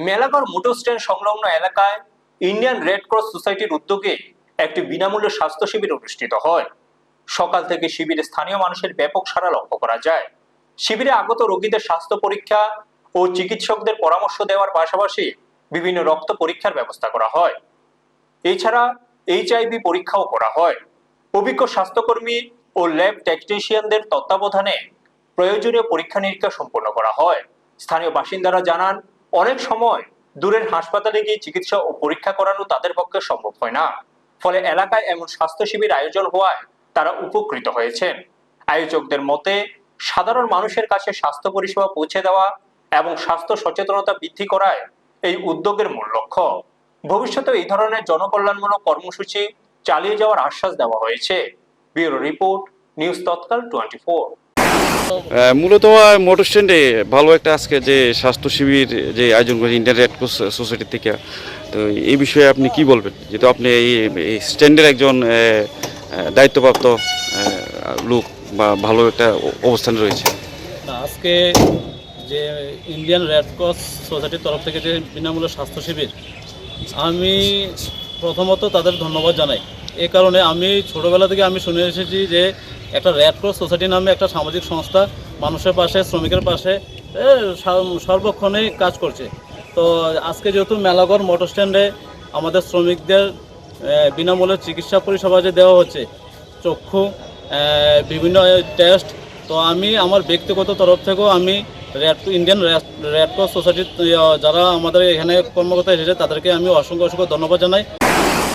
Melaghar motor stand সংলগ্ন এলাকায় Indian red cross সোসাইটির উদ্যোগে একটি বিনামূল্যে স্বাস্থ্য শিবির অনুষ্ঠিত হয়। সকাল থেকে শিবিরে স্থানীয় মানুষের ব্যাপক সাড়া লক্ষ্য করা যায়। শিবিরে আগত রোগীদের স্বাস্থ্য পরীক্ষা ও চিকিৎসকদের পরামর্শ দেওয়ার পাশাপাশি বিভিন্ন রক্ত পরীক্ষার ব্যবস্থা করা হয়। এছাড়া HIV পরীক্ষাও করা হয়। অভিজ্ঞ স্বাস্থ্যকর্মী ও ল্যাব টেকনিশিয়ানদের তত্ত্বাবধানে প্রয়োজনীয় পরীক্ষা নিরীক্ষা সম্পন্ন করা হয়। স্থানীয় বাসিন্দারা জানান, অনেক সময় দূরের হাসপাতালে গিয়ে চিকিৎসা ও পরীক্ষা করানো তাদের পক্ষে সম্ভব হয় না। ফলে এলাকায় এমন স্বাস্থ্য শিবির আয়োজন হওয়ায় তারা উপকৃত হয়েছেন। আয়োজকদের মতে, সাধারণ মানুষের কাছে স্বাস্থ্য পরিষেবা পৌঁছে দেওয়া এবং স্বাস্থ্য সচেতনতা বৃদ্ধি করায় এই উদ্যোগের মূল লক্ষ্য। ভবিষ্যতে এই ধরনের জনকল্যাণমূলক কর্মসূচি চালিয়ে যাওয়ার আশ্বাস দেওয়া হয়েছে। ব্যুরো রিপোর্ট, নিউজ তৎকাল 24। মূলত মোটর স্ট্যান্ডে ভালো একটা আজকে যে স্বাস্থ্য শিবির যে আয়োজন করে ইন্ডিয়ান রেড ক্রস সোসাইটি থেকে, তো এই বিষয়ে আপনি কি বলবেন, যেহেতু আপনি এই স্ট্যান্ডের একজন দায়িত্বপ্রাপ্ত লোক বা ভালো একটা অবস্থানে রয়েছে। আজকে যে ইন্ডিয়ান রেড ক্রস সোসাইটির তরফ থেকে যে বিনামূল্যে স্বাস্থ্য শিবির, আমি প্রথমত তাদের ধন্যবাদ জানাই। এ কারণে আমি ছোটোবেলা থেকে আমি শুনে এসেছি যে একটা রেড ক্রস সোসাইটি নামে একটা সামাজিক সংস্থা মানুষের পাশে, শ্রমিকের পাশে সর্বক্ষণেই কাজ করছে। তো আজকে যেহেতু মেলাঘর মোটর স্ট্যান্ডে আমাদের শ্রমিকদের বিনামূল্যে চিকিৎসা পরিষেবা যে দেওয়া হচ্ছে, চক্ষু, বিভিন্ন টেস্ট, তো আমি আমার ব্যক্তিগত তরফ থেকেও আমি ইন্ডিয়ান রেড ক্রস সোসাইটির যারা আমাদের এখানে কর্মকর্তা এসেছে তাদেরকে আমি অসংখ্য ধন্যবাদ জানাই।